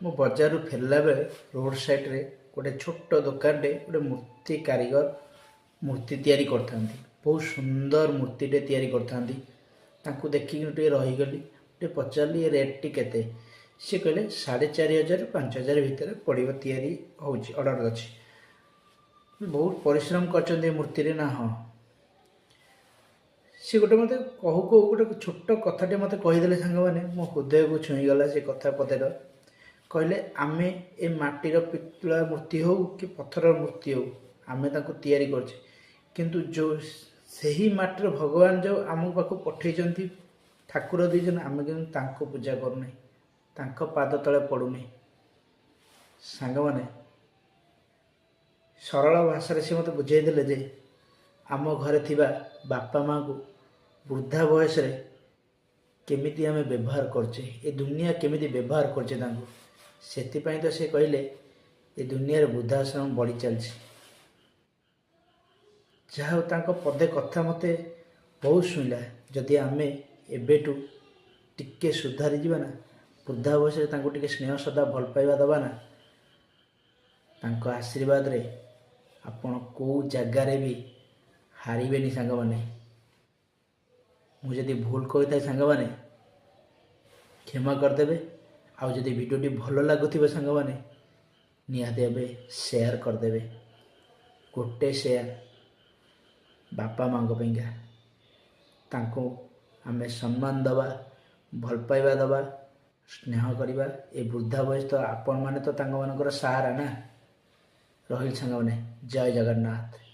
ମୁଁ ବଜାରରୁ ଫେରିଲା ବେଳେ ରୋଡ଼ ସାଇଡ଼ରେ ଗୋଟେ ଛୋଟ ଦୋକାନଟେ ଗୋଟେ ମୂର୍ତ୍ତି କାରିଗର ମୂର୍ତ୍ତି ତିଆରି କରିଥାନ୍ତି। ବହୁତ ସୁନ୍ଦର ମୂର୍ତ୍ତିଟେ ତିଆରି କରିଥାନ୍ତି। ତାଙ୍କୁ ଦେଖିକି ଟିକେ ରହିଗଲି, ଟିକେ ପଚାରିଲି ଏ ରେଟ୍ଟି କେତେ? ସେ କହିଲେ 4,500 5,000 ଭିତରେ ପଡ଼ିବ, ତିଆରି ହେଉଛି, ଅର୍ଡ଼ର ଅଛି। ବହୁତ ପରିଶ୍ରମ କରିଛନ୍ତି ଏ ମୂର୍ତ୍ତିରେ ନା? ହଁ। ସେ ଗୋଟେ ମୋତେ କହୁ କହୁ ଗୋଟେ ଛୋଟ କଥାଟେ ମୋତେ କହିଦେଲେ ସାଙ୍ଗମାନେ, ମୋ ହୃଦୟକୁ ଛୁଇଁଗଲା ସେ କଥା ପଦେର। କହିଲେ ଆମେ ଏ ମାଟିର ପିତୁଳା ମୂର୍ତ୍ତି ହେଉ କି ପଥରର ମୂର୍ତ୍ତି ହେଉ, ଆମେ ତାଙ୍କୁ ତିଆରି କରୁଛେ, କିନ୍ତୁ ଯେଉଁ ସେହି ମାଟିର ଭଗବାନ ଯେଉଁ ଆମ ପାଖକୁ ପଠାଇଛନ୍ତି, ଠାକୁର ଦେଇଛନ୍ତି, ଆମେ କିନ୍ତୁ ତାଙ୍କୁ ପୂଜା କରୁନାହିଁ, ତାଙ୍କ ପାଦ ତଳେ ପଡ଼ୁନି। ସାଙ୍ଗମାନେ, ସରଳ ଭାଷାରେ ସେ ମୋତେ ବୁଝାଇ ଦେଲେ ଯେ ଆମ ଘରେ ଥିବା ବାପା ମାଆଙ୍କୁ ବୃଦ୍ଧା ବୟସରେ କେମିତି ଆମେ ବ୍ୟବହାର କରୁଛେ, ଏ ଦୁନିଆ କେମିତି ବ୍ୟବହାର କରୁଛେ ତାଙ୍କୁ। ସେଥିପାଇଁ ତ ସେ କହିଲେ ଏ ଦୁନିଆରେ ବୃଦ୍ଧାଶ୍ରମ ବଢ଼ି ଚାଲିଛି। ଯାହା ହଉ ତାଙ୍କ ପଦେ କଥା ମୋତେ ବହୁତ ଶୁଣିଲା। ଯଦି ଆମେ ଏବେଠୁ ଟିକେ ସୁଧାରିଯିବା ନା, ବୃଦ୍ଧା ବୟସରେ ତାଙ୍କୁ ଟିକେ ସ୍ନେହ ଶ୍ରଦ୍ଧା ଭଲ ପାଇବା ଦେବା ନା, ତାଙ୍କ ଆଶୀର୍ବାଦରେ ଆପଣ କେଉଁ ଜାଗାରେ ବି ହାରିବେନି ସାଙ୍ଗମାନେ। ମୁଁ ଯଦି ଭୁଲ କହିଥାଏ ସାଙ୍ଗମାନେ କ୍ଷମା କରିଦେବେ। ଆଉ ଯଦି ଭିଡ଼ିଓଟି ଭଲ ଲାଗୁଥିବ ସାଙ୍ଗମାନେ ନିହାତି ଭାବେ ସେୟାର କରିଦେବେ। ଗୋଟେ ସେୟାର ବାପା ମାଆଙ୍କ ପାଇଁକା। ତାଙ୍କୁ ଆମେ ସମ୍ମାନ ଦେବା, ଭଲ ପାଇବା ଦେବା, ସ୍ନେହ କରିବା। ଏ ବୃଦ୍ଧା ବୟସ ତ ଆପଣମାନେ ତ ତାଙ୍କମାନଙ୍କର ସାହାରା ନା। ରହିଲି ସାଙ୍ଗମାନେ, ଜୟ ଜଗନ୍ନାଥ।